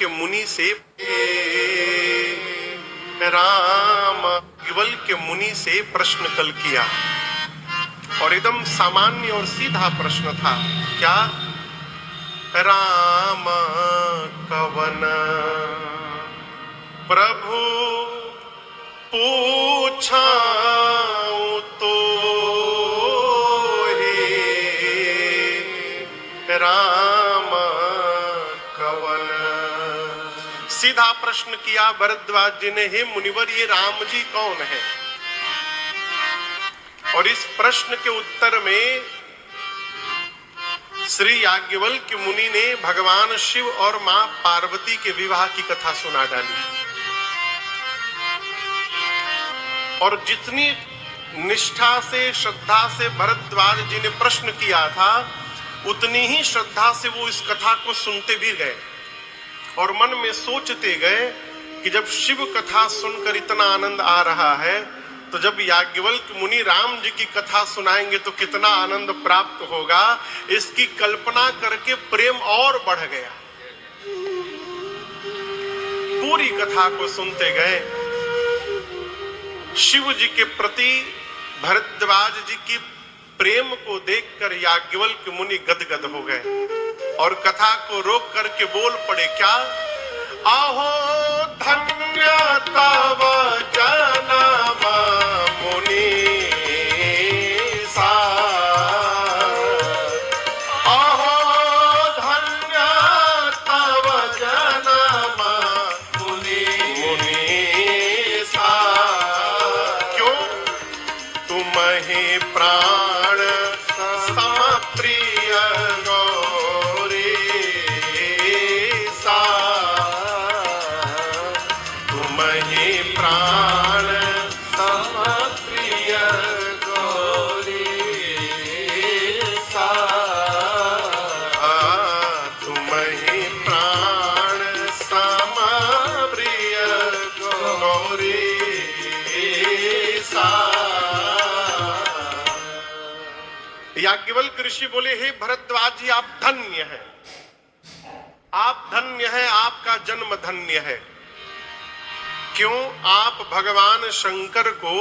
के मुनि से राम याज्ञवल्क्य के मुनि से प्रश्न कल किया और एकदम सामान्य और सीधा प्रश्न था। क्या? राम कवन प्रभु पूछाऊं तो राम कवन। सीधा प्रश्न किया भरद्वाज जी ने, हे मुनिवर ये राम जी कौन है? और इस प्रश्न के उत्तर में श्री याज्ञवल्क्य मुनि ने भगवान शिव और मां पार्वती के विवाह की कथा सुना डाली। और जितनी निष्ठा से श्रद्धा से भरद्वाज जी ने प्रश्न किया था, उतनी ही श्रद्धा से वो इस कथा को सुनते भी गए और मन में सोचते गए कि जब शिव कथा सुनकर इतना आनंद आ रहा है, तो जब याज्ञवल्क्य मुनि राम जी की कथा सुनाएंगे तो कितना आनंद प्राप्त होगा। इसकी कल्पना करके प्रेम और बढ़ गया। पूरी कथा को सुनते गए। शिव जी के प्रति भरद्वाज जी की प्रेम को देखकर याज्ञवल्क्य मुनि गदगद हो गए और कथा को रोक करके बोल पड़े। क्या? आहो धन्य तव जन्म मुनि सा, आहो धन्य तव जन्म मुनि सा। क्यों? तुम्हें प्राण समप्रिय गौरी सा, तुम्हें प्राण समप्रिय गौरी सा, तुम्हें प्राण समप्रिय गौरी सा। याज्ञवल्क्य ऋषि बोले, हे भरद्वाज जी आप धन्य हैं, आप धन्य हैं, आपका जन्म धन्य है। क्यों? आप भगवान शंकर को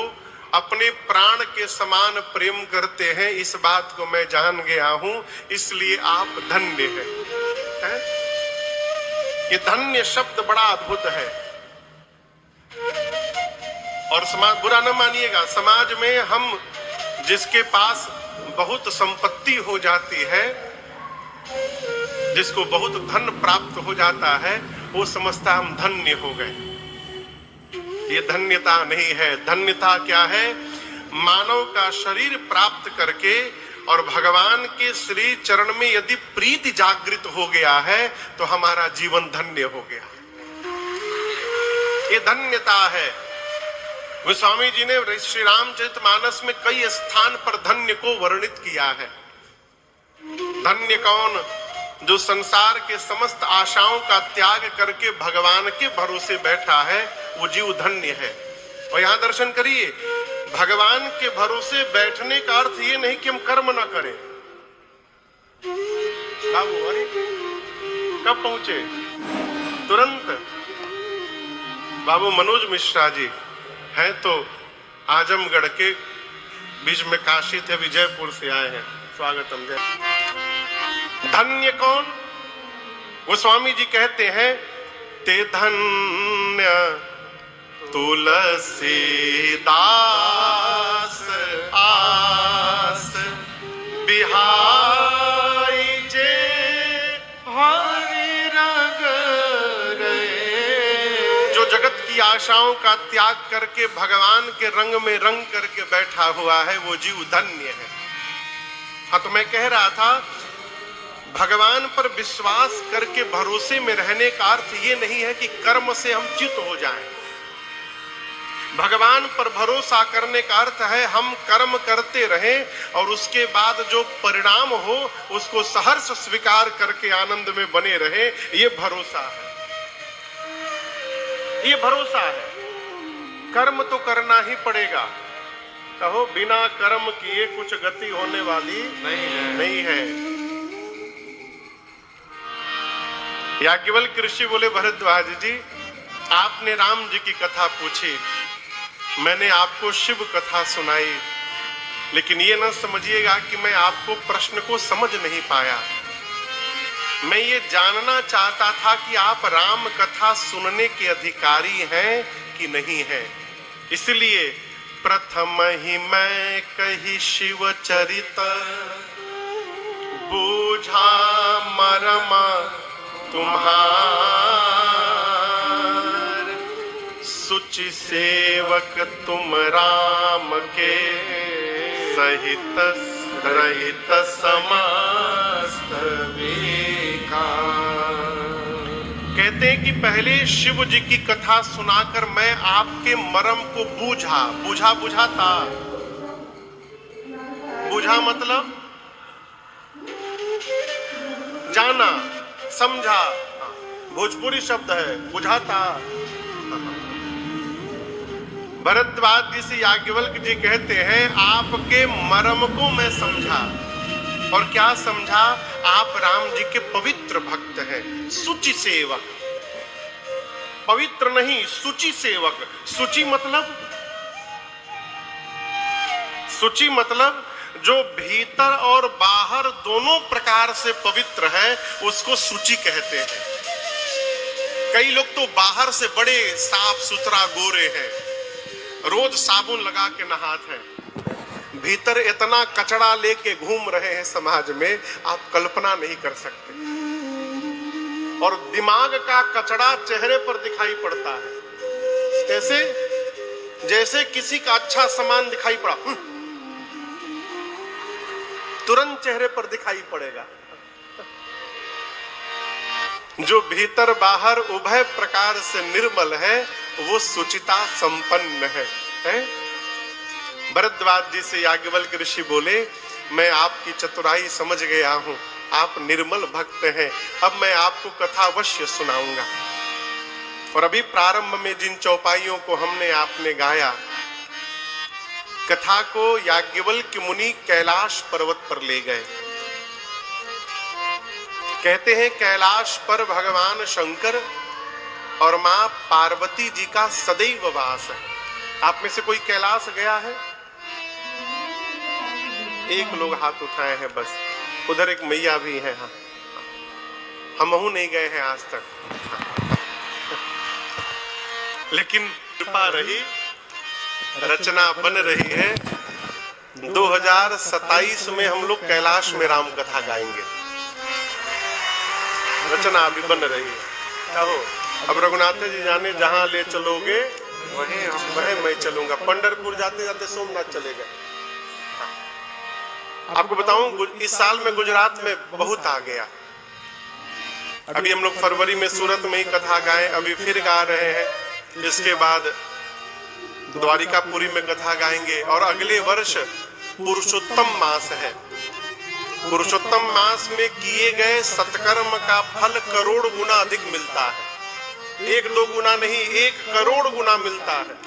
अपने प्राण के समान प्रेम करते हैं, इस बात को मैं जान गया हूं, इसलिए आप धन्य हैं। ये धन्य शब्द बड़ा अद्भुत है। और समाज, बुरा न मानिएगा, समाज में हम जिसके पास बहुत संपत्ति हो जाती है, जिसको बहुत धन प्राप्त हो जाता है, वो समझता हम धन्य हो गए। ये धन्यता नहीं है। धन्यता क्या है? मानव का शरीर प्राप्त करके और भगवान के श्री चरण में यदि प्रीति जागृत हो गया है तो हमारा जीवन धन्य हो गया। ये धन्यता है। गोस्वामी जी ने श्री रामचरितमानस में कई स्थान पर धन्य को वर्णित किया है। धन्य कौन? जो संसार के समस्त आशाओं का त्याग करके भगवान के भरोसे बैठा है, वो जीव धन्य है। और यहां दर्शन करिए, भगवान के भरोसे बैठने का अर्थ ये नहीं कि हम कर्म ना करें। बाबू अरे कब पहुंचे? तुरंत। बाबू मनोज मिश्रा जी हैं तो आजमगढ़ के बीच में काशी थे, विजयपुर से आए हैं। स्वागतम। जय। धन्य कौन? गोस्वामी जी कहते हैं, ते धन्य तुलसीदास आस बिहाई जे हरि रंग गए। जो जगत की आशाओं का त्याग करके भगवान के रंग में रंग करके बैठा हुआ है, वो जीव धन्य है। हाँ, तो मैं कह रहा था, भगवान पर विश्वास करके भरोसे में रहने का अर्थ ये नहीं है कि कर्म से हम च्युत हो जाएं। भगवान पर भरोसा करने का अर्थ है हम कर्म करते रहें और उसके बाद जो परिणाम हो उसको सहर्ष स्वीकार करके आनंद में बने रहे। ये भरोसा है, ये भरोसा है। कर्म तो करना ही पड़ेगा। कहो, बिना कर्म किए कुछ गति होने वाली नहीं है। याज्ञवल्क्य ऋषि बोले, भरद्वाज जी, आपने राम जी की कथा पूछी, मैंने आपको शिव कथा सुनाई, लेकिन ये न समझिएगा कि मैं आपको प्रश्न को समझ नहीं पाया। मैं ये जानना चाहता था कि आप राम कथा सुनने के अधिकारी हैं कि नहीं हैं। इसलिए प्रथम ही मैं कही शिव चरित, बूझा मरमा तुम्हार, सुचि सेवक तुम राम के, सहित रहित समस्त विकार। कहते हैं कि पहले शिव जी की कथा सुनाकर मैं आपके मर्म को बूझा। बूझा था, बूझा मतलब जाना, समझा, भोजपुरी शब्द है, बुझाता। भरद्वाज जी से याज्ञवल्क्य जी कहते हैं, आपके मर्म को मैं समझा। और क्या समझा? आप राम जी के पवित्र भक्त हैं, सुचि सेवक। पवित्र नहीं, सुचि सेवक। सुचि मतलब जो भीतर और बाहर दोनों प्रकार से पवित्र है, उसको सुचि कहते हैं। कई लोग तो बाहर से बड़े साफ सुथरा गोरे हैं, रोज साबुन लगा के नहाते हैं, भीतर इतना कचरा लेके घूम रहे हैं समाज में, आप कल्पना नहीं कर सकते। और दिमाग का कचरा चेहरे पर दिखाई पड़ता है, जैसे किसी का अच्छा सामान दिखाई पड़ा, तुरंत चेहरे पर दिखाई पड़ेगा। जो भीतर बाहर उभय प्रकार से निर्मल है, वो सुचिता संपन्न है? भरद्वाज जी से याज्ञवल्क्य ऋषि बोले, मैं आपकी चतुराई समझ गया हूं, आप निर्मल भक्त हैं। अब मैं आपको कथा अवश्य सुनाऊंगा। और अभी प्रारंभ में जिन चौपाइयों को हमने आपने गाया, कथा को याज्ञवल्क्य मुनि कैलाश पर्वत पर ले गए। कहते हैं कैलाश पर भगवान शंकर और मां पार्वती जी का सदैव वास है। आप में से कोई कैलाश गया है? एक लोग हाथ उठाए हैं बस। उधर एक मैया भी है। हाँ, हमहू नहीं गए हैं आज तक, लेकिन कृपा रही, रचना बन रही है। 2027 में हम लोग कैलाश में राम कथा गाएंगे। रचना अभी बन रही है। क्या हो, अब रघुनाथ जी जाने जहां ले चलोगे वहीं मैं चलूंगा। पंढरपुर जाते जाते सोमनाथ चले गए। आपको बताऊं, इस साल में गुजरात में बहुत आ गया। अभी हम लोग फरवरी में सूरत में ही कथा गाए, अभी फिर गा रहे हैं। इसके बाद द्वारिकापुरी में कथा गाएंगे। और अगले वर्ष पुरुषोत्तम मास है। पुरुषोत्तम मास में किए गए सत्कर्म का फल करोड़ गुना अधिक मिलता है। 1-2 गुना नहीं, 1 करोड़ गुना मिलता है।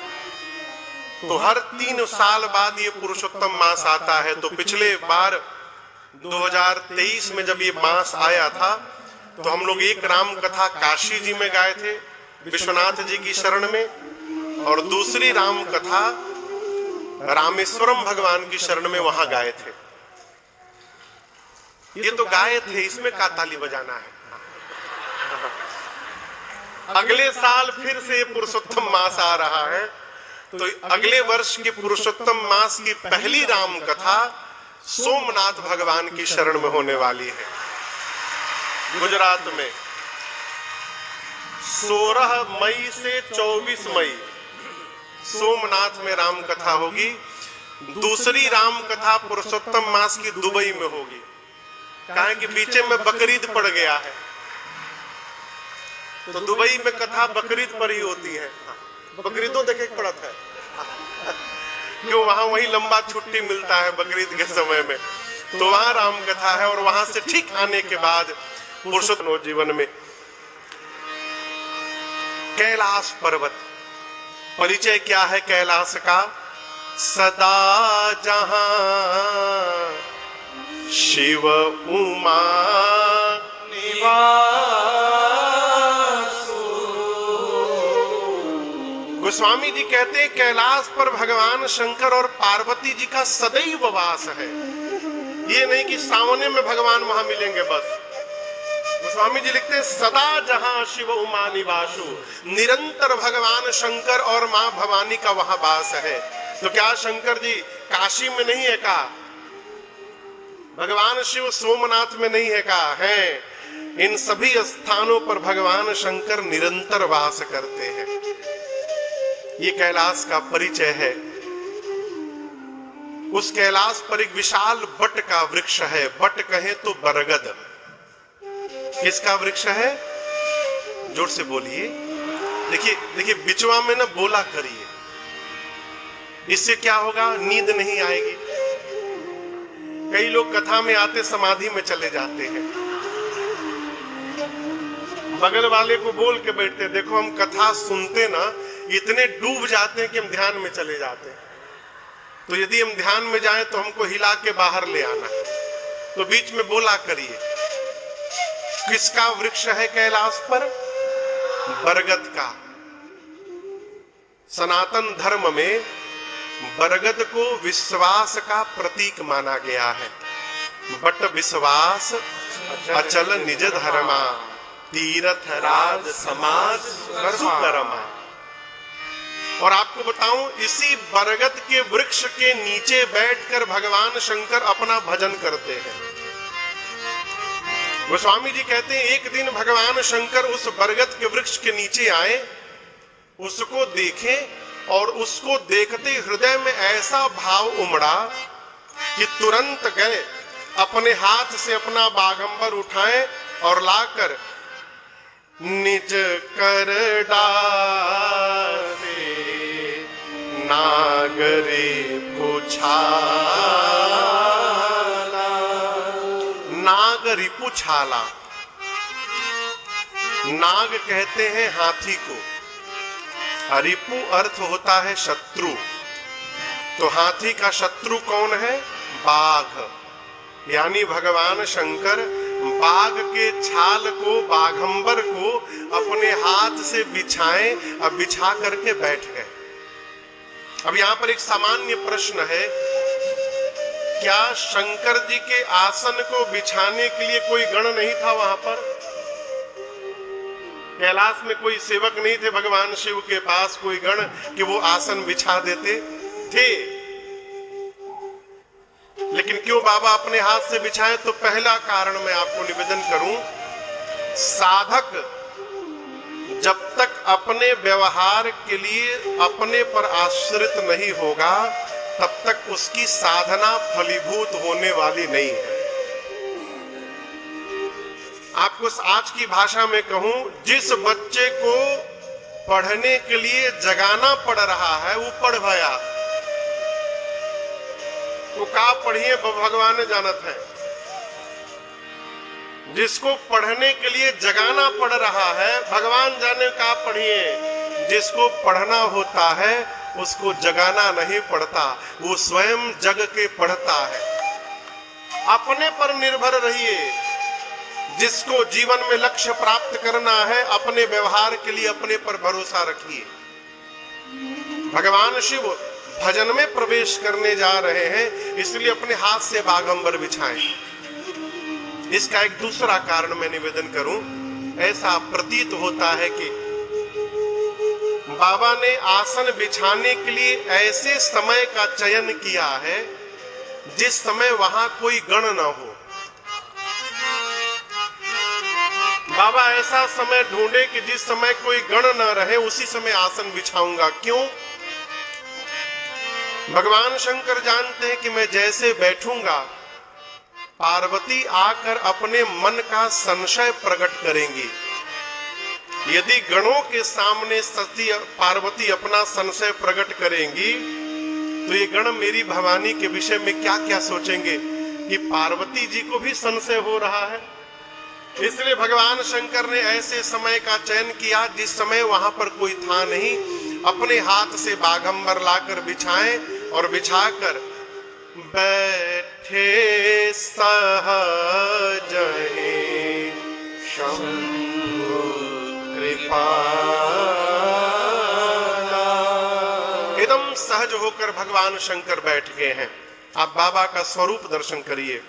तो हर 3 साल बाद ये पुरुषोत्तम मास आता है। तो पिछले बार 2023 में जब ये मास आया था, तो हम लोग एक राम कथा काशी जी में गाए थे, विश्वनाथ जी की शरण में, और दूसरी राम कथा रामेश्वरम भगवान की शरण में वहां गाए थे। ये तो गाए थे, इसमें का ताली बजाना है। अगले साल फिर से पुरुषोत्तम मास आ रहा है। तो अगले वर्ष के पुरुषोत्तम मास की पहली राम कथा सोमनाथ भगवान की शरण में होने वाली है। गुजरात में 16 मई से 24 मई सोमनाथ में राम कथा होगी। दूसरी राम कथा पुरुषोत्तम मास की दुबई में होगी। कहा कि बीच में बकरीद पड़ गया है, तो दुबई में कथा बकरीद पर ही होती है। बकरीदों देखे पड़ता है क्यों, वहां वही लंबा छुट्टी मिलता है बकरीद के समय में। तो वहां राम कथा है। और वहां से ठीक आने के बाद पुरुषोत्तम जीवन में कैलाश पर्वत। परिचय क्या है कैलाश का? सदा जहां शिव उमा निवास, गोस्वामी जी कहते हैं कैलाश पर भगवान शंकर और पार्वती जी का सदैव वास है। ये नहीं कि सावने में भगवान वहां मिलेंगे बस। गोस्वामी जी लिखते हैं सदा जहां शिव उमा निवासु, निरंतर भगवान शंकर और मां भवानी का वहां वास है। तो क्या शंकर जी काशी में नहीं है का? भगवान शिव सोमनाथ में नहीं है का? है। इन सभी स्थानों पर भगवान शंकर निरंतर वास करते हैं। ये कैलाश का परिचय है। उस कैलाश पर एक विशाल बट का वृक्ष है। बट कहें तो बरगद। किसका वृक्ष है? जोर से बोलिए। देखिए देखिए, बिचवा में ना बोला करिए, इससे क्या होगा? नींद नहीं आएगी। कई लोग कथा में आते समाधि में चले जाते हैं, बगल वाले को बोल के बैठते, देखो हम कथा सुनते ना इतने डूब जाते हैं कि हम ध्यान में चले जाते हैं। तो यदि हम ध्यान में जाएं तो हमको हिला के बाहर ले आना है। तो बीच में बोला करिए। किसका वृक्ष है कैलाश पर? बरगद का। सनातन धर्म में बरगद को विश्वास का प्रतीक माना गया है। बट विश्वास अचल निज धर्मा, तीर्थ राज समाज सुकर्मा। और आपको बताऊं, इसी बरगद के वृक्ष के नीचे बैठकर भगवान शंकर अपना भजन करते हैं। गोस्वामी जी कहते हैं एक दिन भगवान शंकर उस बरगद के वृक्ष के नीचे आए, उसको देखे और उसको देखते हृदय में ऐसा भाव उमड़ा कि तुरंत गए, अपने हाथ से अपना बागंबर उठाए और लाकर निज कर डाले नागरे पुछाला। नाग रिपु छाला। नाग कहते हैं हाथी को, रिपु अर्थ होता है शत्रु। तो हाथी का शत्रु कौन है? बाघ। यानी भगवान शंकर बाघ के छाल को, बाघंबर को अपने हाथ से बिछाए और बिछा करके बैठ गए। अब यहां पर एक सामान्य प्रश्न है, क्या शंकर जी के आसन को बिछाने के लिए कोई गण नहीं था वहां पर? कैलाश में कोई सेवक नहीं थे भगवान शिव के पास, कोई गण कि वो आसन बिछा देते थे? लेकिन क्यों बाबा अपने हाथ से बिछाए? तो पहला कारण मैं आपको निवेदन करूं, साधक जब तक अपने व्यवहार के लिए अपने पर आश्रित नहीं होगा तब तक उसकी साधना फलीभूत होने वाली नहीं है। आपको आज की भाषा में कहूं, जिस बच्चे को पढ़ने के लिए जगाना पड़ रहा है वो पढ़ भया, वो का पढ़िए भगवान ने जानत है। जिसको पढ़ने के लिए जगाना पड़ रहा है भगवान जाने का पढ़िए। जिसको पढ़ना होता है उसको जगाना नहीं पड़ता, वो स्वयं जग के पढ़ता है। अपने पर निर्भर रहिए। जिसको जीवन में लक्ष्य प्राप्त करना है अपने व्यवहार के लिए अपने पर भरोसा रखिए। भगवान शिव भजन में प्रवेश करने जा रहे हैं, इसलिए अपने हाथ से बागंबर बिछाएं। इसका एक दूसरा कारण मैं निवेदन करूं, ऐसा प्रतीत होता है कि बाबा ने आसन बिछाने के लिए ऐसे समय का चयन किया है जिस समय वहां कोई गण न हो। बाबा ऐसा समय ढूंढे कि जिस समय कोई गण न रहे, उसी समय आसन बिछाऊंगा। क्यों? भगवान शंकर जानते हैं कि मैं जैसे बैठूंगा पार्वती आकर अपने मन का संशय प्रकट करेंगी। यदि गणों के सामने सती पार्वती अपना संशय प्रकट करेंगी तो ये गण मेरी भवानी के विषय में क्या क्या सोचेंगे कि पार्वती जी को भी संशय हो रहा है। इसलिए भगवान शंकर ने ऐसे समय का चयन किया जिस समय वहां पर कोई था नहीं। अपने हाथ से बागंबर लाकर बिछाएं और बिछाकर बैठे सहज शंभु कृपाला। सहज होकर भगवान शंकर बैठ गए हैं। आप बाबा का स्वरूप दर्शन करिए।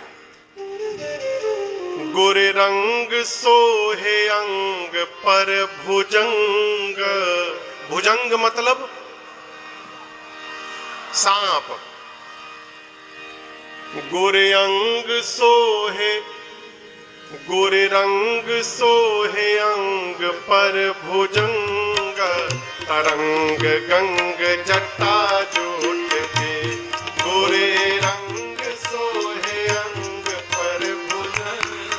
गोरे रंग सोहे अंग पर भुजंग, भुजंग मतलब सांप। गोरे अंग सोहे, गोरे रंग सोहे अंग पर भुजंग, तरंग गंग जटा जोट दे। गोरे रंग सोहे अंग पर भुजंग,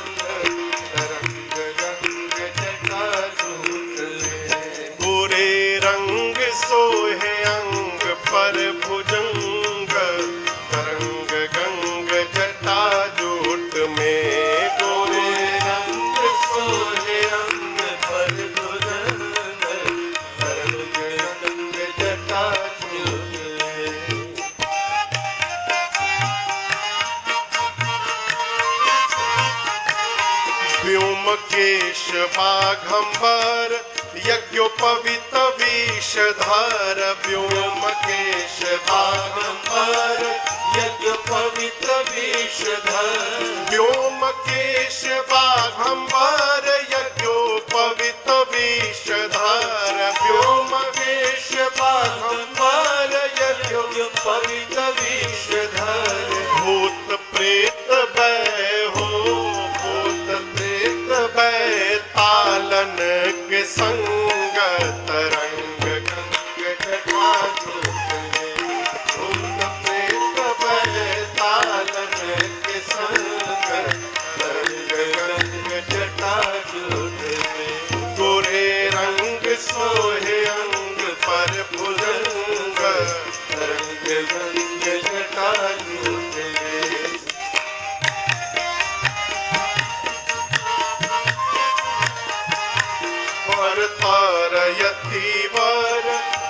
तरंग गंग जटा जोट दे। गोरे रंग सोहे अंग पर भुजंग, तरंग गंग जटा जोट में। गोरे रंग सोहे अंग पर भुजंग, तरंग गंग जटा जोट में। व्योमकेश बाघंबर यज्ञोपवीत विषधर। व्योमकेश बाघंबर यज्ञोपवीत विषधर। व्योमकेश बाघंबर यज्ञोपवीत विषधर। व्योमकेश बाघंबर यज्ञोपवीत विषधर। भूत प्रेत भय हो, भूत प्रेत भय तालन के संग, तरंग गंग जटा जोट में। भूत प्रेत भय तालन के संग, तरंग गंग जटा जोट में। गोरे रंग सोहे अंग पर भुजंग, तरंग गंग जटा जोट में। तारयति वर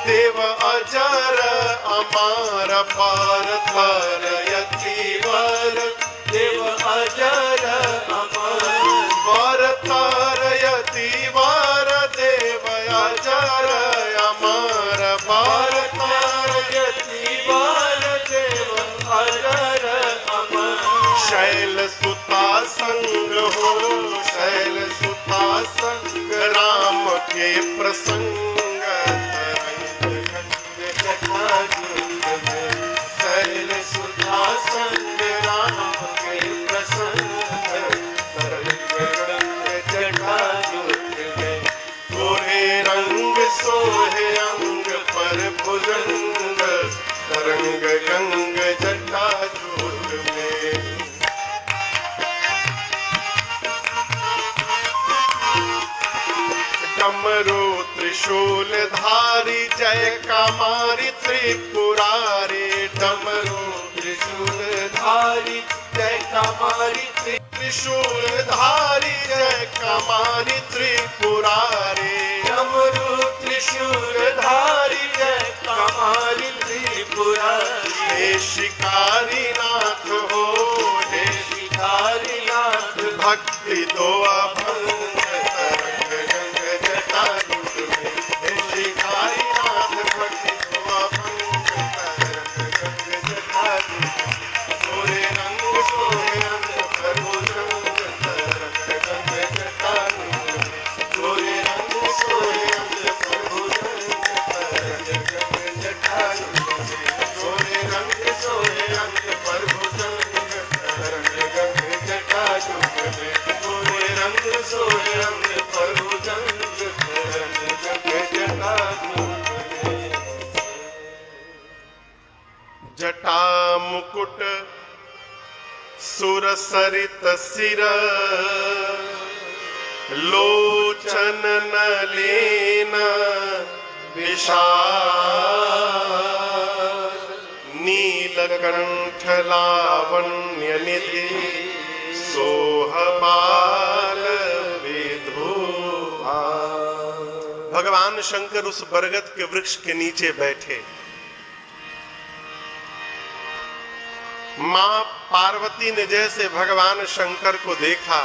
देव अजर अमार पार। तारयति वर देव अजर अमार वर। तारयति वर देव अजर अमार पार। तारयति वर देव अजर अमार। शैल सुता संग हो, शैल सुता संग राम के प्रसंग, तरंग गंग जटा जोट में। शैल सुता संग राम के प्रसंग, तरंग गंग जटा जोट में। गोरे रंग सोहे अंग पर भुजंग, तरंग गंग जटा जोट में। डमरू त्रिशूल धारी जय कामारी त्रिपुरारी। डमरू त्रिशूल धारी जय कामारी त्रिशूल धारी जय कामारी त्रिपुरारी। डमरू त्रिशूल धारी जय कामारी त्रिपुरारी। हे शिकारी नाथ हो, हे शिकारी नाथ भक्ति दो अभंग, तरंग गंग जटा जोट में। हे शिकारी नाथ भक्ति दो अभंग, तरंग गंग जटा जोट में। गोरे रंग सोहे अंग पर भुजंग, तरंग गंग जटा जोट में। गोरे रंग सोहे अंग पर भुजंग, तरंग गंग जटा जोट में। गोरे रंग सोहे अंग पर भुजंग, तरंग गंग जटा जोट में। गोरे रंग सोहे अंग पर भुजंग, तरंग गंग जटा जोट में। जटा मुकुट सुरसरित सिर, लोचन नलिन विशाल। नीलकंठ लावण्य निधि सोहबाल विधुआ। भगवान शंकर उस बरगद के वृक्ष के नीचे बैठे। मां पार्वती ने जैसे भगवान शंकर को देखा,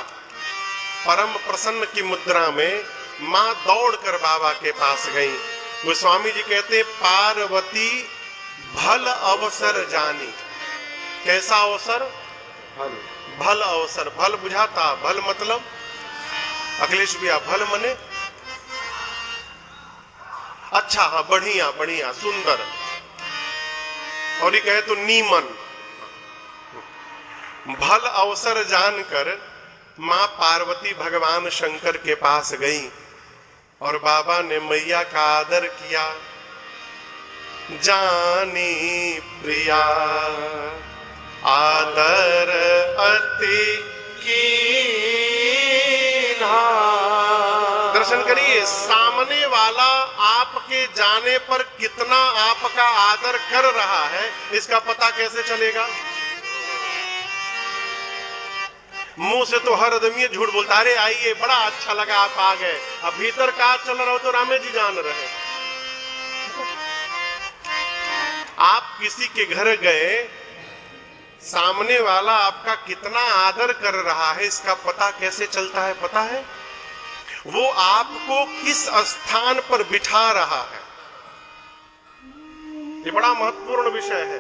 परम प्रसन्न की मुद्रा में मां दौड़कर बाबा के पास गई। गोस्वामी जी कहते पार्वती भल अवसर जानी। कैसा अवसर? भल अवसर। भल बुझाता, भल मतलब अखिलेश भैया भल मने अच्छा, हाँ, बढ़िया बढ़िया, सुंदर। और ये कहे तो नीमन। भल अवसर जानकर मां पार्वती भगवान शंकर के पास गई और बाबा ने मैया का आदर किया। जानी प्रिया आदर अति कीन्हा। दर्शन करिए, सामने वाला आपके जाने पर कितना आपका आदर कर रहा है, इसका पता कैसे चलेगा? मुंह से तो हर आदमी झूठ बोलता, अरे आइए बड़ा अच्छा लगा आप आ गए, अब भीतर का चल रहा हो तो रामे जी जान रहे। आप किसी के घर गए, सामने वाला आपका कितना आदर कर रहा है, इसका पता कैसे चलता है? पता है, वो आपको किस स्थान पर बिठा रहा है। ये बड़ा महत्वपूर्ण विषय है।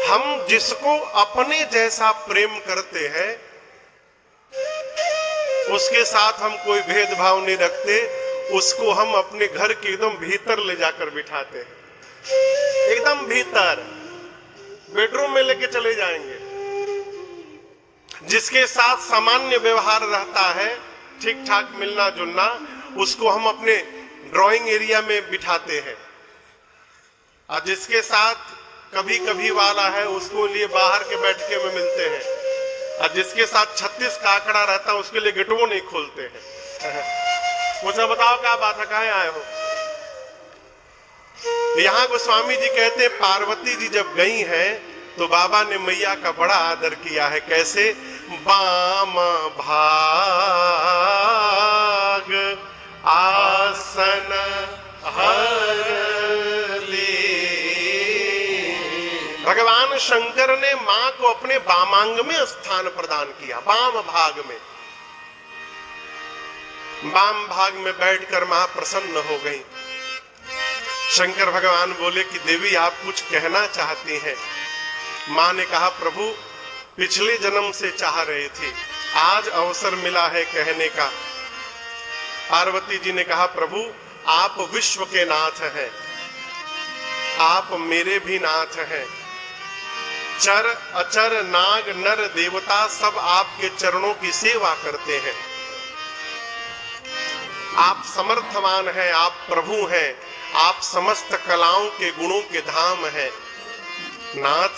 हम जिसको अपने जैसा प्रेम करते हैं, उसके साथ हम कोई भेदभाव नहीं रखते, उसको हम अपने घर के एकदम भीतर ले जाकर बिठाते हैं, एकदम भीतर, बेडरूम में लेके चले जाएंगे। जिसके साथ सामान्य व्यवहार रहता है, ठीक ठाक मिलना जुलना, उसको हम अपने ड्राइंग एरिया में बिठाते हैं, और जिसके साथ कभी कभी वाला है उसको लिए बाहर के बैठके में मिलते हैं, और जिसके साथ 36 का आंकड़ा रहता है उसके लिए गेटवो नहीं खोलते हैं। मुझे बताओ क्या बात है, कहाँ आए हो? यहाँ गोस्वामी जी कहते हैं पार्वती जी जब गई हैं तो बाबा ने मैया का बड़ा आदर किया है। कैसे? बाम भाग आसन हर ली। भगवान शंकर ने मां को अपने वामांग में स्थान प्रदान किया, वाम भाग में। वाम भाग में बैठकर मां प्रसन्न हो गई। शंकर भगवान बोले कि देवी आप कुछ कहना चाहती हैं? मां ने कहा प्रभु पिछले जन्म से चाह रहे थे, आज अवसर मिला है कहने का। पार्वती जी ने कहा प्रभु आप विश्व के नाथ हैं, आप मेरे भी नाथ हैं। चर अचर नाग नर देवता सब आपके चरणों की सेवा करते हैं। आप समर्थवान हैं, आप प्रभु हैं, आप समस्त कलाओं के गुणों के धाम हैं। नाथ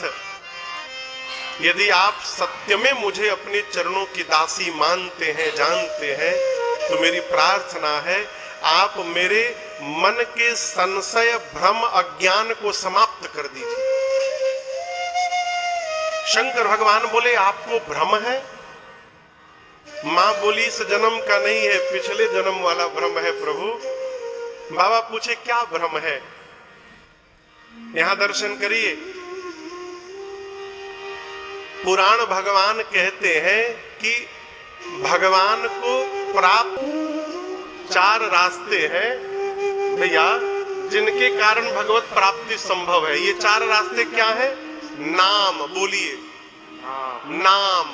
यदि आप सत्य में मुझे अपने चरणों की दासी मानते हैं, जानते हैं, तो मेरी प्रार्थना है आप मेरे मन के संशय भ्रम अज्ञान को समाप्त कर दीजिए। शंकर भगवान बोले आपको भ्रम है? मां बोली इस जन्म का नहीं है, पिछले जन्म वाला भ्रम है प्रभु। बाबा पूछे क्या भ्रम है? यहां दर्शन करिए, पुराण भगवान कहते हैं कि भगवान को प्राप्त 4 रास्ते हैं भैया, जिनके कारण भगवत प्राप्ति संभव है। ये 4 रास्ते क्या है? नाम, बोलिए नाम।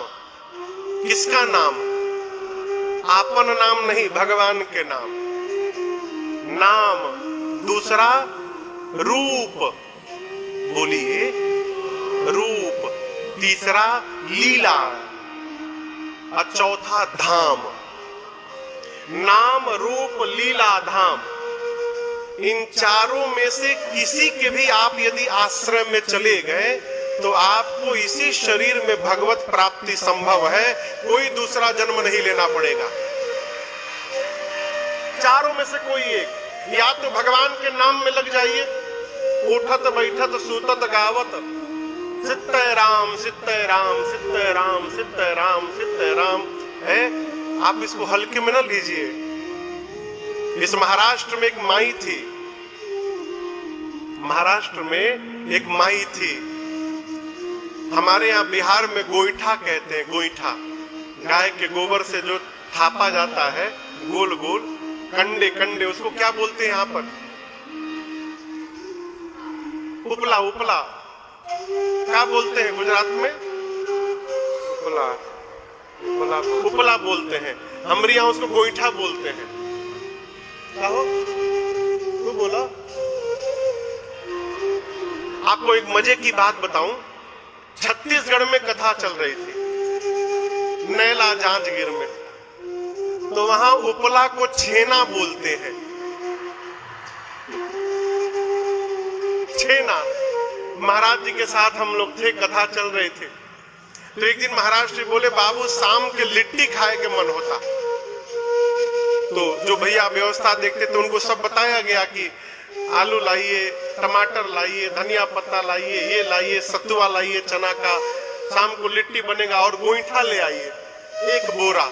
किसका नाम? आपन नाम नहीं, भगवान के नाम। नाम। दूसरा रूप, बोलिए रूप। तीसरा लीला, और चौथा धाम। नाम रूप लीला धाम, इन चारों में से किसी के भी आप यदि आश्रम में चले गए तो आपको इसी शरीर में भगवत प्राप्ति संभव है, कोई दूसरा जन्म नहीं लेना पड़ेगा। चारों में से कोई एक, या तो भगवान के नाम में लग जाइए, उठत बैठत सूतत गावत सित्तय राम सित्तय राम सित्तय राम सित्तय राम सित्तय राम है। आप इसको हल्के में ना लीजिए। इस महाराष्ट्र में एक माई थी, महाराष्ट्र में एक माई थी। हमारे यहाँ बिहार में गोईठा कहते हैं, गोईठा गाय के गोबर से जो थापा जाता है गोल गोल कंडे कंडे, उसको क्या बोलते हैं यहाँ पर? उपला उपला क्या बोलते हैं गुजरात में? उपला उपला उपला बोलते हैं। हमारे यहाँ उसको गोईठा बोलते हैं। क्या हो तू बोला? आपको एक मजे की बात बताऊं, छत्तीसगढ़ में कथा चल रही थी नैला जांजगीर में, तो वहां उपला को छेना बोलते हैं। छेना। महाराज जी के साथ हम लोग थे, कथा चल रही थी, तो एक दिन महाराज जी बोले बाबू शाम के लिट्टी खाए के मन होता। तो जो भैया व्यवस्था देखते थे उनको सब बताया गया कि आलू लाइए, टमाटर लाइए, धनिया पत्ता लाइए, ये लाइए, सत्तुआ लाइए चना का, शाम को लिट्टी बनेगा, और गोईठा ले आइए 1 बोरा।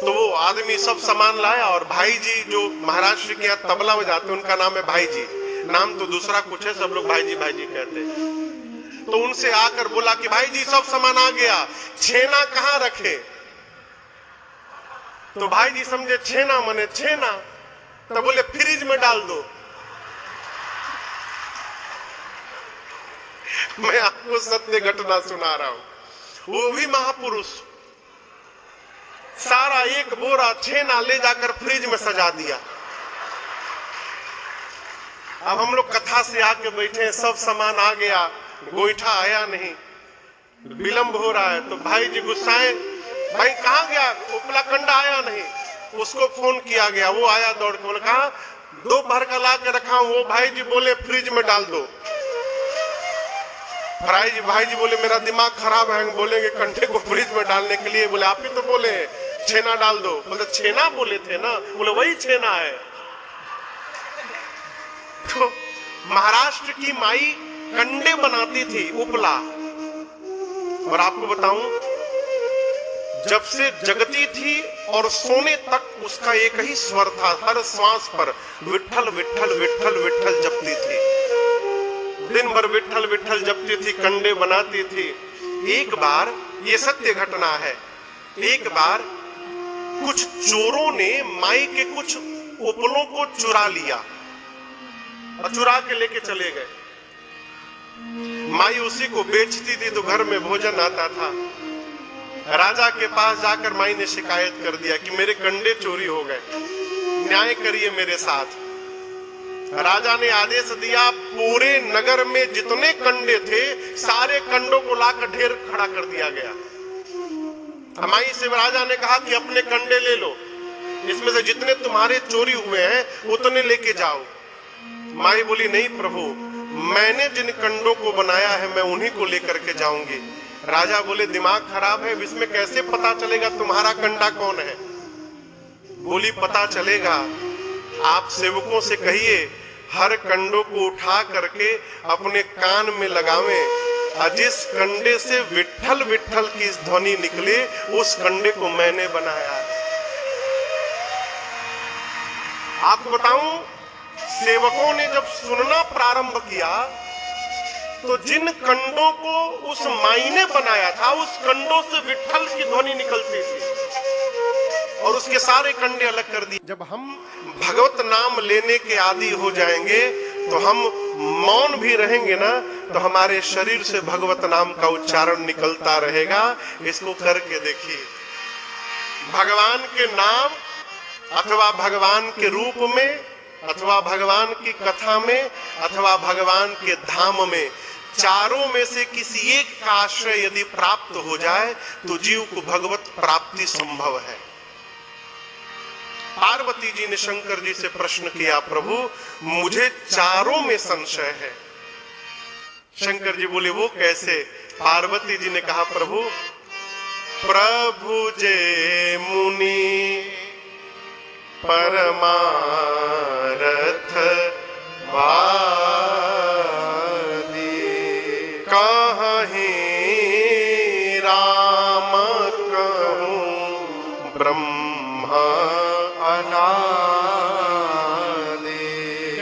तो वो आदमी सब सामान लाया, और भाई जी जो महाराज जी के यहाँ तबला बजाते उनका नाम है भाई जी, नाम तो दूसरा कुछ है, सब लोग भाई जी कहते हैं। तो उनसे आकर बोला कि भाई जी सब सामान आ गया, छेना कहाँ रखे? तो भाई जी समझे छेना मने छेना, तो बोले फ्रिज में डाल दो। मैं आपको सत्य घटना सुना रहा हूं। वो भी महापुरुष सारा 1 बोरा छेना ले जाकर फ्रिज में सजा दिया। अब हम लोग कथा से आके बैठे, सब सामान आ गया, गोईठा आया नहीं, विलंब हो रहा है। तो भाई जी गुस्साए, भाई कहाँ गया? उपला कंडा आया नहीं। उसको फोन किया गया, वो आया दौड़ के, बोले कहा 2 भर का ला के रखा हूं। वो भाई जी बोले फ्रिज में डाल दो। भाई जी बोले मेरा दिमाग खराब है, बोलेंगे कंडे को फ्रिज में डालने के लिए? बोले आप ही तो बोले छेना डाल दो। बोले छेना बोले थे ना? बोले वही छेना है। तो महाराष्ट्र की माई कंडे बनाती थी, उपला। और आपको बताऊं, जब से जगती थी और सोने तक उसका एक ही स्वर था, हर श्वास पर विठल विठल विठल विठल जपती थी, दिन भर विठल विठल जपती थी, कंडे बनाती थी। एक बार, ये सत्य घटना है, एक बार कुछ चोरों ने माई के कुछ उपलों को चुरा लिया और चुरा के लेके चले गए। माई उसी को बेचती थी तो घर में भोजन आता था। राजा के पास जाकर माई ने शिकायत कर दिया कि मेरे कंडे चोरी हो गए, न्याय करिए मेरे साथ। राजा ने आदेश दिया, पूरे नगर में जितने कंडे थे सारे कंडों को लाकर ढेर खड़ा कर दिया गया। माई से राजा ने कहा कि अपने कंडे ले लो, इसमें से जितने तुम्हारे चोरी हुए हैं उतने लेके जाओ। माई बोली नहीं प्रभु, मैंने जिन कंडों को बनाया है मैं उन्हीं को लेकर के जाऊंगी। राजा बोले दिमाग खराब है, इसमें कैसे पता चलेगा तुम्हारा कंडा कौन है? बोली पता चलेगा, आप सेवकों से कहिए हर कंडों को उठा करके अपने कान में लगावें, और जिस कंडे से विठल विठल की ध्वनि निकले उस कंडे को मैंने बनाया। आपको बताऊं, सेवकों ने जब सुनना प्रारंभ किया तो जिन कंडों को उस माई ने बनाया था उस कंडों से विठल की ध्वनि निकलती थी और उसके सारे कंडे अलग कर दिए। जब हम भगवत नाम लेने के आदी हो जाएंगे तो हम मौन भी रहेंगे ना, तो हमारे शरीर से भगवत नाम का उच्चारण निकलता रहेगा। इसको करके देखिए, भगवान के नाम अथवा भगवान के रूप में अथवा भगवान की कथा में अथवा भगवान के धाम में, चारों में से किसी एक का आश्रय यदि प्राप्त हो जाए तो जीव को भगवत प्राप्ति संभव है। पार्वती जी ने शंकर जी से प्रश्न किया, प्रभु मुझे चारों में संशय है। शंकर जी बोले वो कैसे? पार्वती जी ने कहा, प्रभु प्रभु जे मुनि परमारथ वादी, कहीं राम कहूं ब्रह्मा अनादि।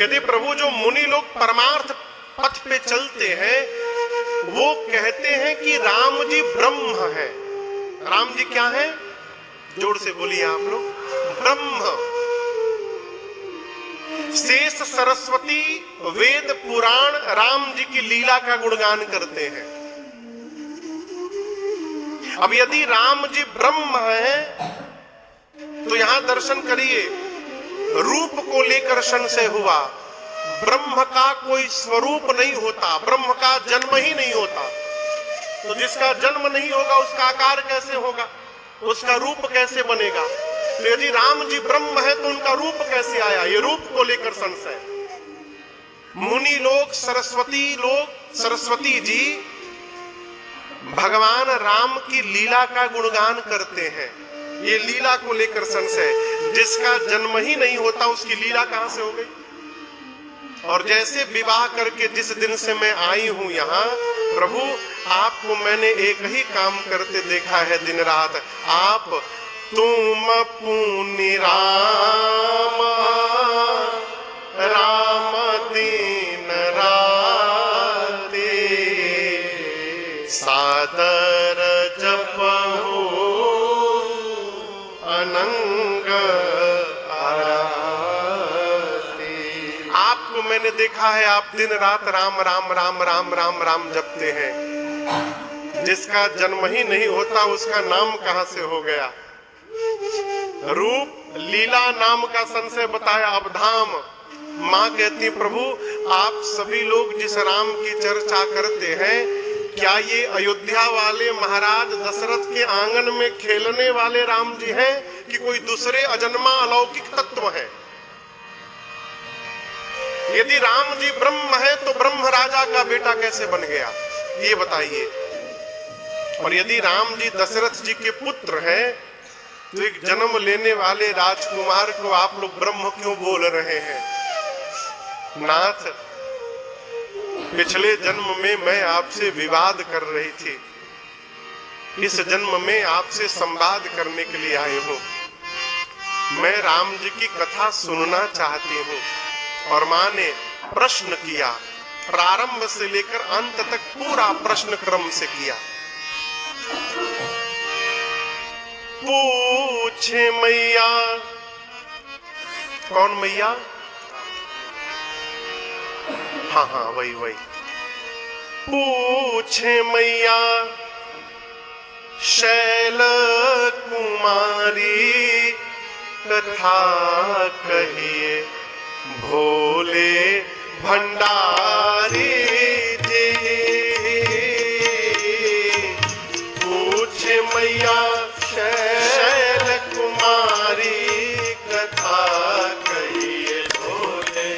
यदि प्रभु जो मुनि लोग परमार्थ पथ पे चलते हैं वो कहते हैं कि राम जी ब्रह्म है। राम जी क्या है? जोर से बोलिए आप लोग, ब्रह्म। शेष सरस्वती वेद पुराण राम जी की लीला का गुणगान करते हैं। अब यदि राम जी ब्रह्म है तो यहां दर्शन करिए, रूप को लेकर संशय हुआ। ब्रह्म का कोई स्वरूप नहीं होता, ब्रह्म का जन्म ही नहीं होता। तो जिसका जन्म नहीं होगा उसका आकार कैसे होगा, उसका रूप कैसे बनेगा? तो यदि राम जी ब्रह्म है तो उनका रूप कैसे आया? ये रूप को लेकर संशय। मुनि लोग, सरस्वती जी भगवान राम की लीला का गुणगान करते हैं। ये लीला को लेकर संशय, जिसका जन्म ही नहीं होता उसकी लीला कहां से हो गई? और जैसे विवाह करके जिस दिन से मैं आई हूं यहाँ, प्रभु आपको मैंने एक ही काम करते देखा है दिन रात। आप तुम पुनि राम राम दीन राते, सादर जपहु अनंग मैंने देखा है आप दिन रात राम राम राम राम राम राम जपते हैं। जिसका जन्म ही नहीं होता उसका नाम कहां से हो गया? रूप लीला नाम का संशय बताया। अब धाम, मां कहती प्रभु आप सभी लोग जिस राम की चर्चा करते हैं, क्या ये अयोध्या वाले महाराज दशरथ के आंगन में खेलने वाले राम जी हैं कि कोई दूसरे अजन्मा अलौकिक तत्व है? यदि राम जी ब्रह्म है तो ब्रह्म राजा का बेटा कैसे बन गया, ये बताइए। और यदि राम जी दशरथ जी के पुत्र हैं तो एक जन्म लेने वाले राजकुमार को आप लोग ब्रह्म क्यों बोल रहे हैं? नाथ, पिछले जन्म में मैं आपसे विवाद कर रही थी, इस जन्म में आपसे संवाद करने के लिए आई हूं। मैं राम जी की कथा सुनना चाहती हूं। और मां ने प्रश्न किया, प्रारंभ से लेकर अंत तक पूरा प्रश्न क्रम से किया। पूछे मैया, कौन मैया? हाँ हाँ वही वही। पूछे मैया शैल कुमारी, कथा कहिए भोले भंडारी जी। पूछे मैया शैल कुमारी, कथा कहिए भोले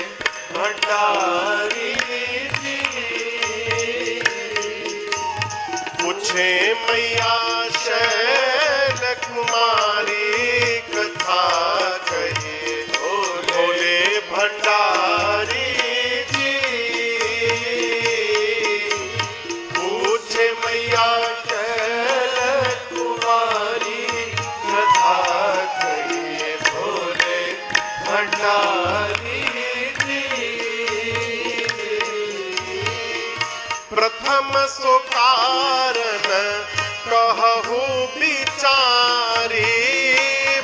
भंडारी जी। पूछे मैया शैल कुमारी, कथा कहिए भोले भंडारी जी। पूछे मैया शैल कुमारी, कथा कहिए भोले भंडारी जी। प्रथम सो कारण कहु विचारी,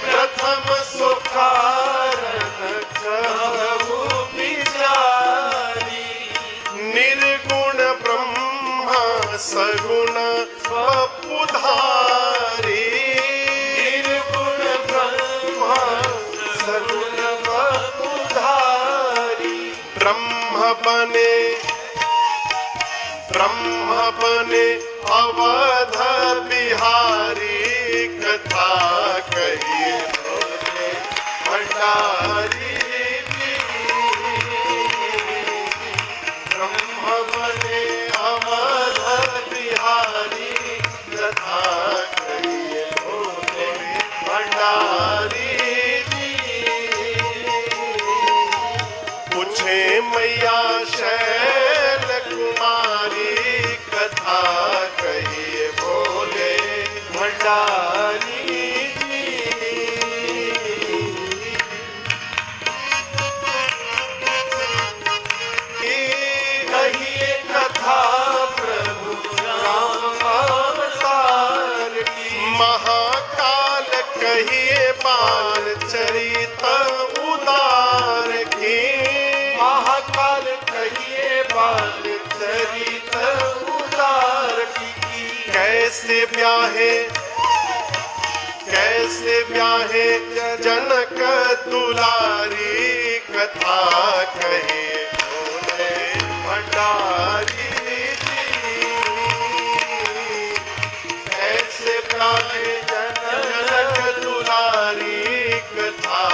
प्रथम सो कारण कहु विचारी। निर्गुण ब्रह्मा सगुण वपुधारी, निर्गुण ब्रह्मा सगुण वपुधारी। ब्रह्म बने अवध बिहारी, कथा कहिए भोले भंडारी जी। ब्रह्म बने अवध बिहारी, कथा कहिए भोले भंडारी जी। पूछे मैया शैल कुमारी, कथा कहिए भोले भंडारी जी। कहिए कथा प्रभु राम अवतार की, महाकाल कहिए बाल चरित उदार की। कैसे ब्याहे जनक दुलारी, कथा कहे बोले भंडारी जी। कैसे ब्याहे जनक दुलारी, कथा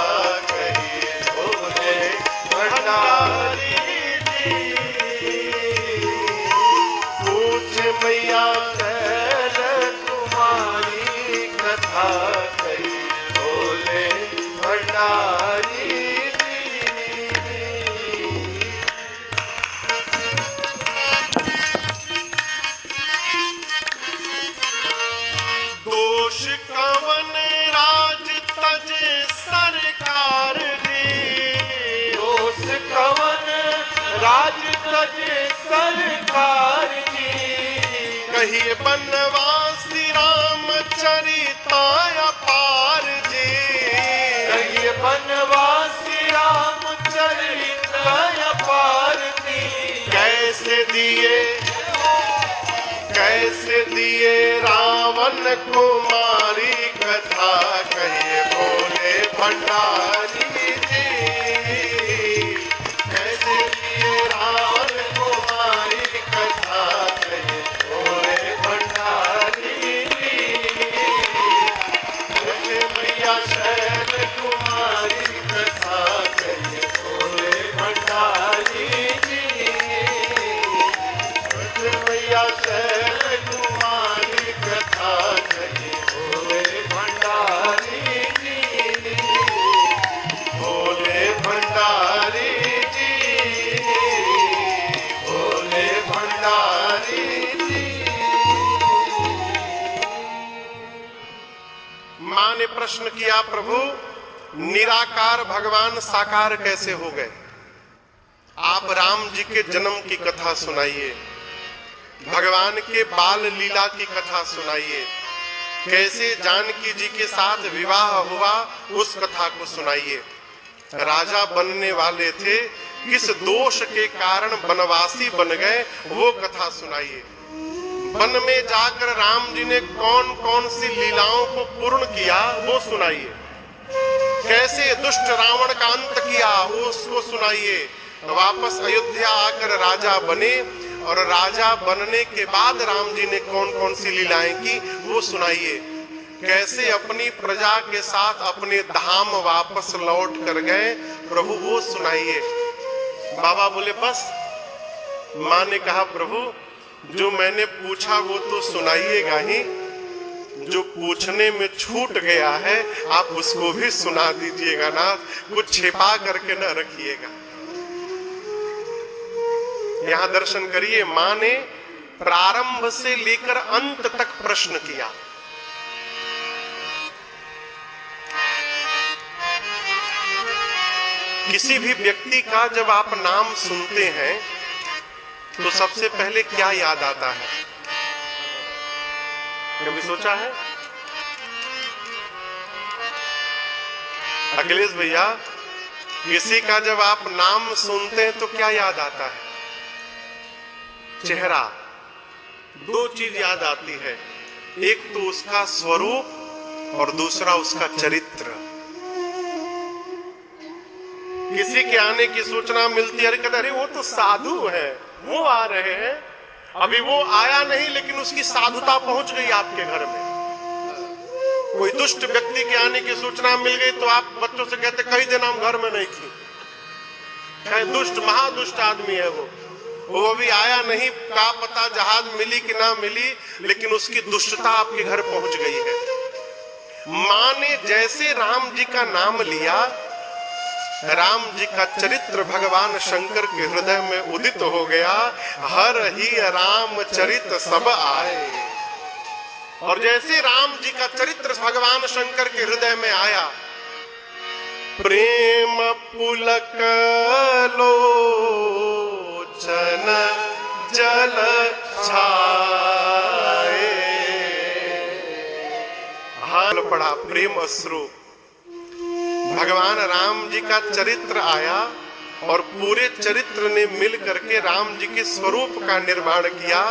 कहे बोले भंडारी जी। पूछ मैया शैल कुमारी, कथा कही बोले भंडारी जी। दोष कवन राज तजे सरकार दी, दोष कवन राज तजे सरकार जी। कहिए बनवासी रामचरिता अपार जी, कहिए बनवासी रामचरिता अपार जी। कैसे दिए रावण को मारी, कथा कहिए बोले भंडारी जी। कैसे दिए रावण को मारी, कथा कहिए बोले भंडारी जी। कैसे मैया शैल कुमारी, कथा कहिए बोले भंडारी जी। कैसे मैया शैल कुमारी, कथा कहिए बोले भंडारी जी। बोले भंडारी जी, बोले भंडारी जी। मां ने प्रश्न किया, प्रभु निराकार भगवान साकार कैसे हो गए? आप राम जी के जन्म की कथा सुनाइए, भगवान के बाल लीला की कथा सुनाइए, कैसे जानकी जी के साथ विवाह हुआ उस कथा को सुनाइए। राजा बनने वाले थे, किस दोष के कारण वनवासी बन गए वो कथा सुनाइए। वन में जाकर राम जी ने कौन कौन सी लीलाओं को पूर्ण किया वो सुनाइए। कैसे दुष्ट रावण का अंत किया उसको सुनाइए। वापस अयोध्या आकर राजा बने और राजा बनने के बाद राम जी ने कौन कौन सी लीलाएं की वो सुनाइए। कैसे अपनी प्रजा के साथ अपने धाम वापस लौट कर गए प्रभु वो सुनाइए। बाबा बोले बस। मां ने कहा प्रभु जो मैंने पूछा वो तो सुनाइएगा ही, जो पूछने में छूट गया है आप उसको भी सुना दीजिएगा ना, कुछ छिपा करके न रखिएगा। यहां दर्शन करिए, मां ने प्रारंभ से लेकर अंत तक प्रश्न किया। किसी भी व्यक्ति का जब आप नाम सुनते हैं तो सबसे पहले क्या याद आता है? कभी सोचा है? अखिलेश भैया, किसी का जब आप नाम सुनते हैं तो क्या याद आता है? चेहरा। दो चीज याद आती है, एक तो उसका स्वरूप और दूसरा उसका चरित्र। किसी के आने की सूचना मिलती है, कहते अरे वो तो साधु है, वो आ रहे हैं। अभी वो आया नहीं लेकिन उसकी साधुता पहुंच गई आपके घर में। कोई दुष्ट व्यक्ति के आने की सूचना मिल गई तो आप बच्चों से कहते कई दिन हम घर में नहीं थी। कहे दुष्ट महादुष्ट आदमी है वो अभी आया नहीं, का पता जहाज मिली कि ना मिली, लेकिन उसकी दुष्टता आपके घर पहुंच गई है। मां ने जैसे राम जी का नाम लिया, राम जी का चरित्र भगवान शंकर के हृदय में उदित हो गया। हर ही राम चरित सब आए। और जैसे राम जी का चरित्र भगवान शंकर के हृदय में आया, प्रेम पुलक लोचन जल छाए। हाल पड़ा प्रेम अश्रु। भगवान राम जी का चरित्र आया और पूरे चरित्र ने मिल करके राम जी के स्वरूप का निर्माण किया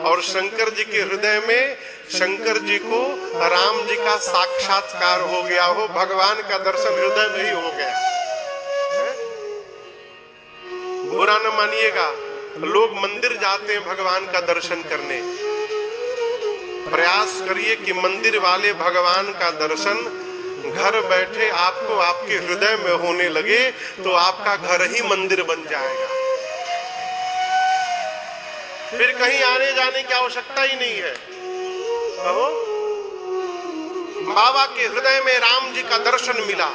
और शंकर जी के हृदय में शंकर जी को राम जी का साक्षात्कार हो गया हो, भगवान का दर्शन हृदय में ही हो गया। बुरा न मानिएगा, लोग मंदिर जाते हैं भगवान का दर्शन करने। प्रयास करिए कि मंदिर वाले भगवान का दर्शन घर बैठे आपको आपके हृदय में होने लगे, तो आपका घर ही मंदिर बन जाएगा। फिर कहीं आने जाने की आवश्यकता ही नहीं है। कहो, बाबा के हृदय में राम जी का दर्शन मिला,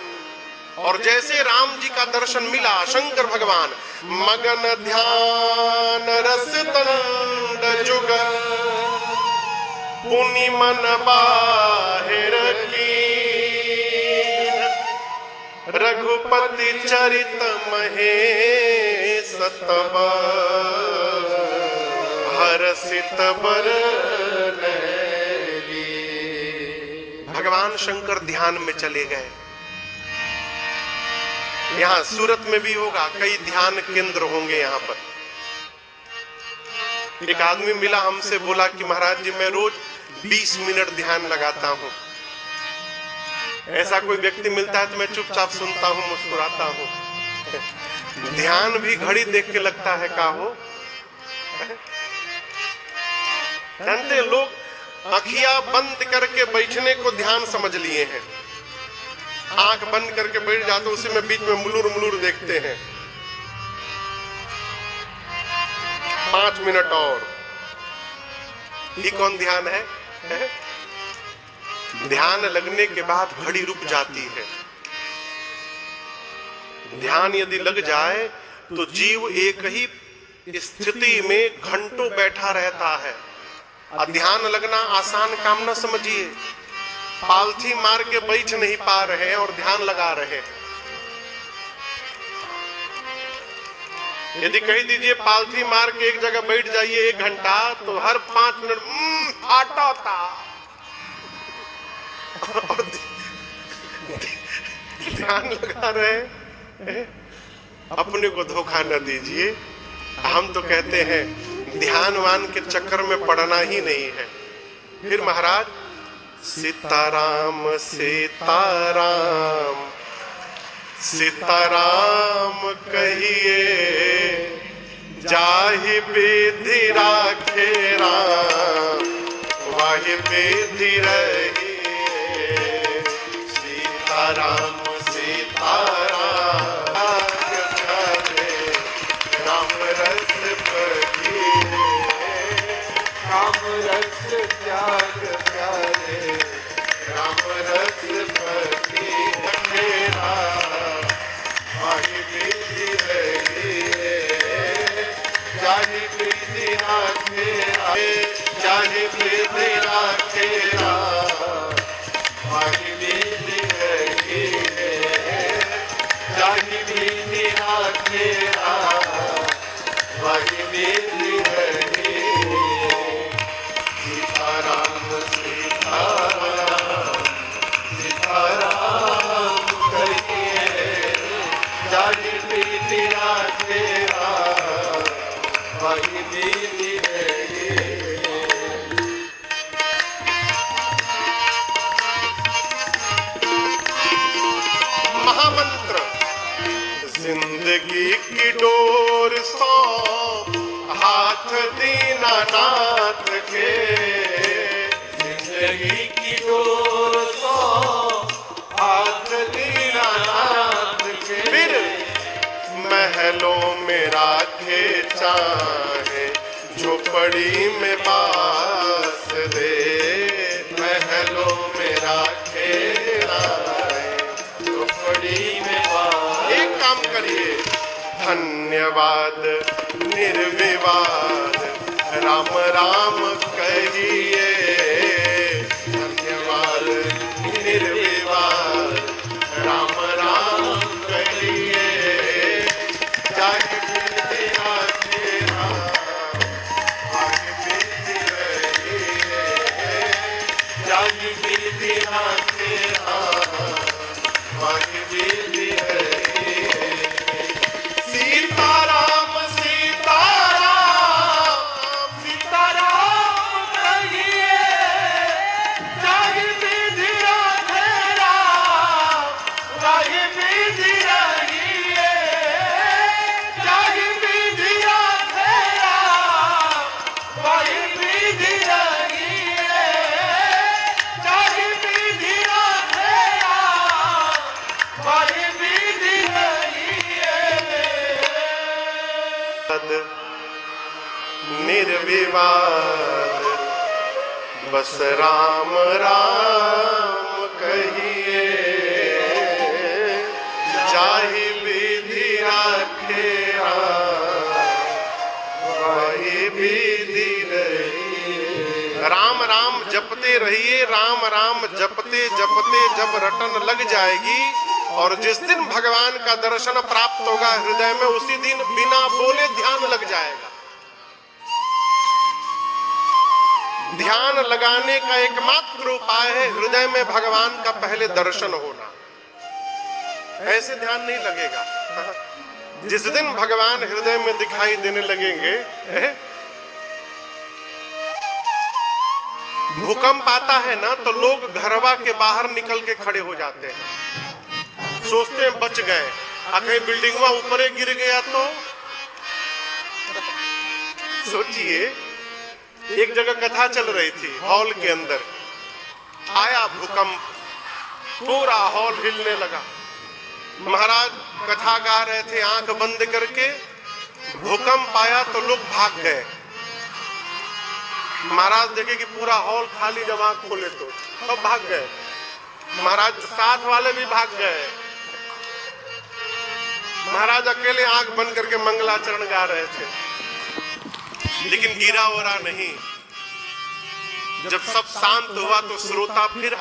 और जैसे राम जी का दर्शन मिला, शंकर भगवान मगन ध्यान रस तंड जुग पुनि मन बाहिर की, रघुपति चरित महेश तब हर्षित बरनैली। भगवान शंकर ध्यान में चले गए। यहाँ सूरत में भी होगा, कई ध्यान केंद्र होंगे यहाँ पर। एक आदमी मिला हमसे, बोला कि महाराज जी मैं रोज 20 मिनट ध्यान लगाता हूँ। ऐसा कोई व्यक्ति मिलता है तो मैं चुपचाप सुनता हूँ, मुस्कुराता हूँ। ध्यान भी घड़ी देख के लगता है का हो। जानते लोग आँखियां बंद करके बैठने को ध्यान समझ लिए हैं। आंख बंद करके बैठ जाते, उसी में बीच में मुलुर मुलुर देखते हैं। 5 मिनट और, ये कौन ध्यान है? ध्यान लगने के बाद घड़ी रुक जाती है। ध्यान यदि लग जाए तो जीव एक ही स्थिति में घंटों बैठा रहता है। और ध्यान लगना आसान काम ना समझिए। पालथी मार के बैठ नहीं पा रहे हैं और ध्यान लगा रहे हैं। यदि कह दीजिए पालथी मार के एक जगह बैठ जाइए 1 घंटा, तो हर 5 मिनट आटा था। ध्यान लगा रहे हैं। अपने को धोखा न दीजिए। हम तो कहते हैं ध्यानवान के चक्कर में पड़ना ही नहीं है। फिर महाराज सीताराम सीताराम सीताराम कहिए, जाहि विधि राखे राम वाहि विधि रहिए। सीताराम सीताराम राम रस पठिए, राम रस त्याग प्यारे, राम रस पठिए वाहि विधि रहिए। जाहि विधि राखे जाहि विधि राखे वाहि विधि रहिए। जाहि विधि राखे वाहि विधि रहिए। सीताराम सीताराम सीताराम कहिए, जाहि विधि राखे वाहि विधि रहिए। महामंत्र जिंदगी की डोर सौ हाथ दीनानाथ के। जिंदगी की डोर सौ हाथ दीनानाथ के। फिर महलों में राखे चाहे झोपड़ी में बास दे। महलों में राखे झोपड़ी में बास। एक काम करिए, धन्यवाद निर्विवाद राम राम कहिए। धन्यवाद निर्विवाद राम राम कहिए। जाहि विधि राखे वाहि विधि रहिए। जाहि विधि राखे वाहि विधि रहिए। सीताराम सीताराम सीताराम कहिए, विवाद निर्विवाद, बस राम राम कहिए, जाहि विधि राखे वही विधि रहिए। राम राम जपते रहिए, राम राम जपते जपते जब रटन लग जाएगी और जिस दिन भगवान का दर्शन प्राप्त होगा हृदय में, उसी दिन बिना बोले ध्यान लग जाएगा। ध्यान लगाने का एकमात्र उपाय है हृदय में भगवान का पहले दर्शन होना। ऐसे ध्यान नहीं लगेगा। जिस दिन भगवान हृदय में दिखाई देने लगेंगे, भूकंप आता है ना तो लोग घरवा के बाहर निकल के खड़े हो जाते हैं, सोचते हैं बच गए। अगर बिल्डिंगवा ऊपर गिर गया तो सोचिए, एक जगह कथा चल रही थी, हॉल के अंदर आया भूकंप, पूरा हॉल हिलने लगा। महाराज कथा गा रहे थे आंख बंद करके, भूकंप आया तो लोग भाग गए। महाराज देखे कि पूरा हॉल खाली, जब आंख खोले तो सब भाग गए। महाराज साथ वाले भी भाग गए। महाराज अकेले आंख बंद करके मंगलाचरण गा रहे थे, लेकिन गिरा वरा नहीं। जब सब शांत हुआ तो श्रोता फिर